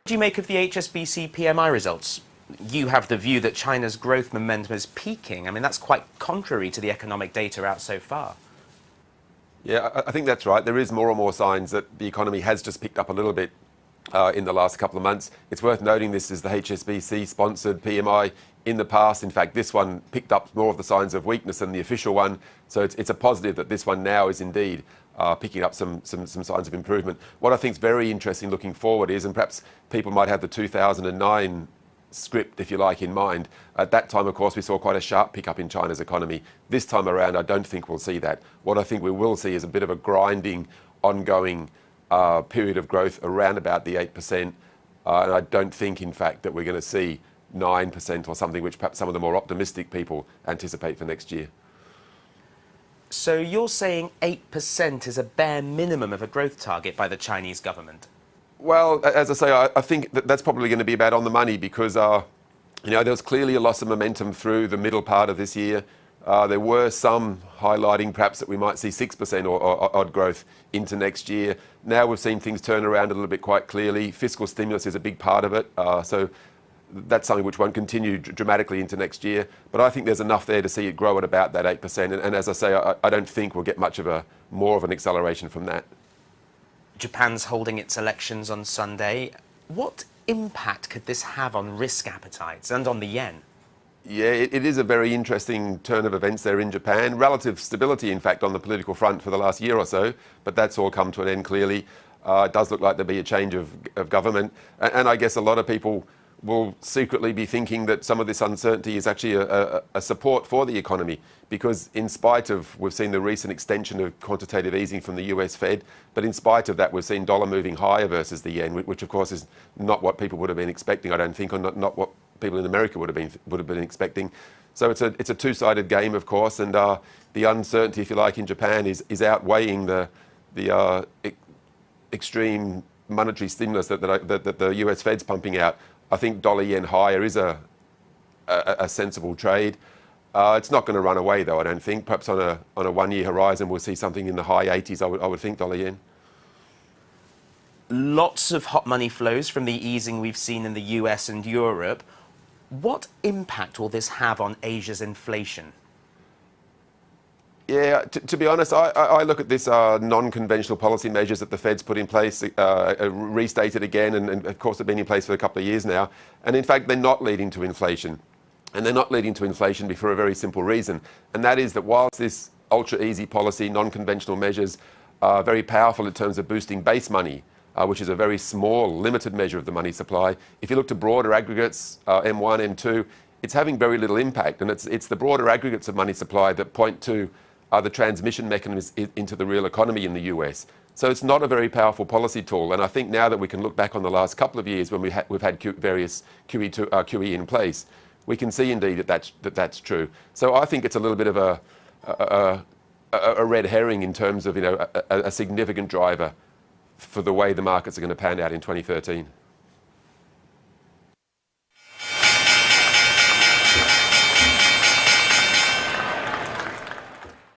do you make of the HSBC PMI results? You have the view that China's growth momentum is peaking. I mean, that's quite contrary to the economic data out so far. Yeah, I think that's right. There is more and more signs that the economy has just picked up a little bit in the last couple of months. It's worth noting this is the HSBC-sponsored PMI in the past. In fact, this one picked up more of the signs of weakness than the official one. So it's a positive that this one now is indeed picking up some signs of improvement. What I think is very interesting looking forward is, and perhaps people might have the 2009 script, if you like, in mind. At that time, of course, we saw quite a sharp pickup in China's economy. This time around, I don't think we'll see that. What I think we will see is a bit of a grinding, ongoing period of growth around about the 8%. And I don't think, in fact, that we're going to see 9% or something, which perhaps some of the more optimistic people anticipate for next year. So you're saying 8% is a bare minimum of a growth target by the Chinese government? Well, as I say, I think that's probably going to be about on the money because, there was clearly a loss of momentum through the middle part of this year. There were some highlighting perhaps that we might see 6% or odd growth into next year. Now we've seen things turn around a little bit quite clearly. Fiscal stimulus is a big part of it. So that's something which won't continue dramatically into next year. But I think there's enough there to see it grow at about that 8%. And as I say, I don't think we'll get much of more of an acceleration from that. Japan's holding its elections on Sunday. What impact could this have on risk appetites and on the yen? Yeah, it is a very interesting turn of events there in Japan. Relative stability, in fact, on the political front for the last year or so, but that's all come to an end clearly. It does look like there'll be a change of government. And I guess a lot of people will secretly be thinking that some of this uncertainty is actually a support for the economy, because in spite of, we've seen the recent extension of quantitative easing from the US Fed, but in spite of that, we've seen dollar moving higher versus the yen, which of course is not what people would have been expecting, I don't think, or not what people in America would have been expecting. So it's a two-sided game, of course, and the uncertainty, if you like, in Japan is outweighing the extreme monetary stimulus that the US Fed's pumping out. I think dollar yen higher is a sensible trade. It's not going to run away, though, I don't think. Perhaps on a one-year horizon, we'll see something in the high 80s, I would think, dollar yen. Lots of hot money flows from the easing we've seen in the US and Europe. What impact will this have on Asia's inflation? Yeah, to be honest, I look at this non-conventional policy measures that the Fed's put in place, restated again, and of course have been in place for a couple of years now. And in fact, they're not leading to inflation. And they're not leading to inflation for a very simple reason. And that is that whilst this ultra-easy policy, non-conventional measures are very powerful in terms of boosting base money, which is a very small, limited measure of the money supply, if you look to broader aggregates, M1, M2, it's having very little impact. And it's the broader aggregates of money supply that point to the transmission mechanisms into the real economy in the US. So it's not a very powerful policy tool. And I think now that we can look back on the last couple of years when we've had various QE in place, we can see indeed that that's true. So I think it's a little bit of a red herring in terms of a significant driver for the way the markets are going to pan out in 2013.